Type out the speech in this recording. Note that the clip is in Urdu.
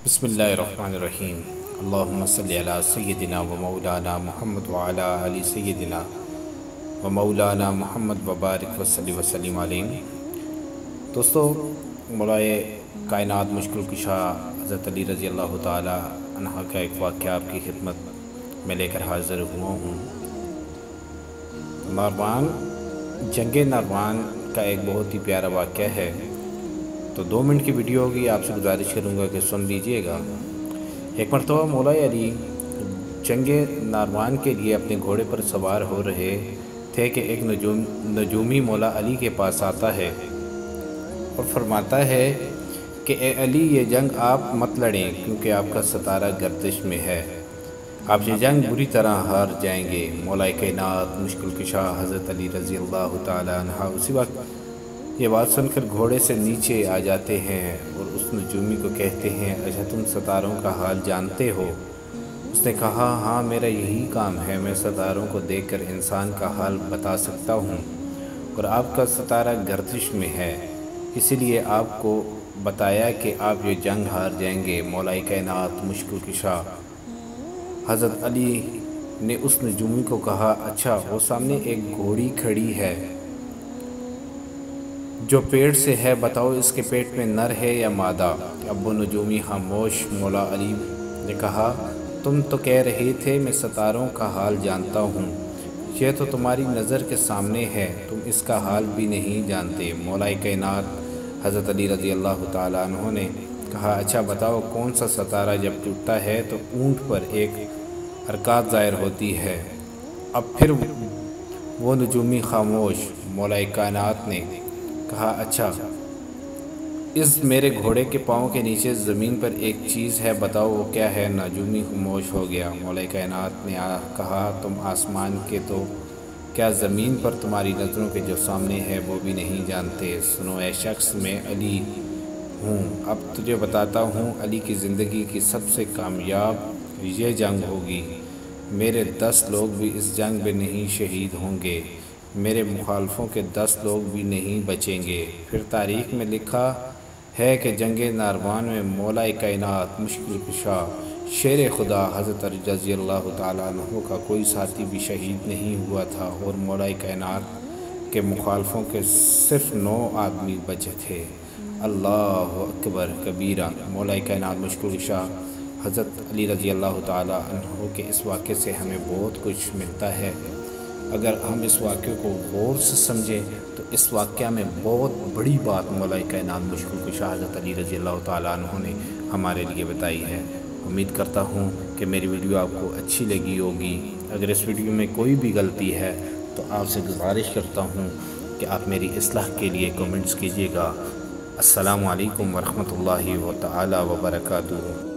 بسم اللہ الرحمن الرحیم اللہم صلی علی سیدنا و مولانا محمد وعلی علی سیدنا و مولانا محمد وبارک وسلم علیہ۔ دوستو، مولائے کائنات مشکل کشا حضرت علی رضی اللہ تعالی عنہ کا ایک واقعہ آپ کی خدمت میں لے کر حاضر ہوا ہوں۔ جنگ ناروان کا ایک بہت ہی پیارا واقعہ ہے، تو 2 منٹ کی ویڈیو ہوگی، آپ سے گزارش کروں گا کہ سن لیجئے گا۔ ایک مرتبہ مولا علی جنگ ناروان کے لیے اپنے گھوڑے پر سوار ہو رہے تھے کہ ایک نجومی مولا علی کے پاس آتا ہے اور فرماتا ہے کہ اے علی، یہ جنگ آپ مت لڑیں کیونکہ آپ کا ستارہ گردش میں ہے، آپ یہ جنگ بری طرح ہار جائیں گے۔ مولا کائنات مشکل کشا حضرت علی رضی اللہ تعالی عنہ اسی وقت یہ بات سن کر گھوڑے سے نیچے آ جاتے ہیں اور اس نجومی کو کہتے ہیں، اچھا تم ستاروں کا حال جانتے ہو؟ اس نے کہا، ہاں میرا یہی کام ہے، میں ستاروں کو دیکھ کر انسان کا حال بتا سکتا ہوں، اور آپ کا ستارہ گردش میں ہے، اسی لیے آپ کو بتایا کہ آپ یہ جنگ ہار جائیں گے۔ مولا کائنات مشکل کشا حضرت علی نے اس نجومی کو کہا، اچھا وہ سامنے ایک گھوڑی کھڑی ہے جو پیڑ سے ہے، بتاؤ اس کے پیٹ میں نر ہے یا مادہ؟ اب وہ نجومی خاموش۔ مولا علی نے کہا، تم تو کہہ رہے تھے میں ستاروں کا حال جانتا ہوں، یہ تو تمہاری نظر کے سامنے ہے، تم اس کا حال بھی نہیں جانتے۔ مولا کائنات حضرت علی رضی اللہ تعالیٰ عنہ نے کہا، اچھا بتاؤ کون سا ستارہ جب ٹوٹتا ہے تو اونٹ پر ایک حرکات ظاہر ہوتی ہے؟ اب پھر وہ نجومی خاموش۔ مولا کائنات نے کہا، اچھا اس میرے گھوڑے کے پاؤں کے نیچے زمین پر ایک چیز ہے، بتاؤ وہ کیا ہے؟ نجومی خاموش ہو گیا۔ مولا کائنات نے کہا، تم آسمان کے تو کیا زمین پر تمہاری نظروں کے جو سامنے ہے وہ بھی نہیں جانتے؟ سنو اے شخص، میں علی ہوں، اب تجھے بتاتا ہوں، علی کی زندگی کی سب سے کامیاب یہ جنگ ہوگی، میرے 10 لوگ بھی اس جنگ میں نہیں شہید ہوں گے، میرے مخالفوں کے 10 لوگ بھی نہیں بچیں گے۔ پھر تاریخ میں لکھا ہے کہ جنگ ناروان میں مولا کائنات مشکل کشا شیر خدا حضرت علی رضی اللہ تعالیٰ عنہ کا کوئی ساتھی بھی شہید نہیں ہوا تھا، اور مولا کائنات کے مخالفوں کے صرف 9 آدمی بچے تھے۔ اللہ اکبر کبیرہ۔ مولا کائنات مشکل کشا حضرت علی رضی اللہ تعالیٰ عنہ کے اس واقعے سے ہمیں بہت کچھ ملتا ہے۔ اگر ہم اس واقعے کو غور سے سمجھیں تو اس واقعہ میں بہت بڑی بات مولا کائنات مشکل کشا حضرت علی رضی اللہ تعالیٰ عنہ نے ہمارے لیے بتائی ہے۔ امید کرتا ہوں کہ میری ویڈیو آپ کو اچھی لگی ہوگی۔ اگر اس ویڈیو میں کوئی بھی غلطی ہے تو آپ سے گزارش کرتا ہوں کہ آپ میری اصلاح کے لیے کمنٹس کیجیے گا۔ السلام علیکم ورحمۃ اللہ تعالیٰ وبرکاتہ۔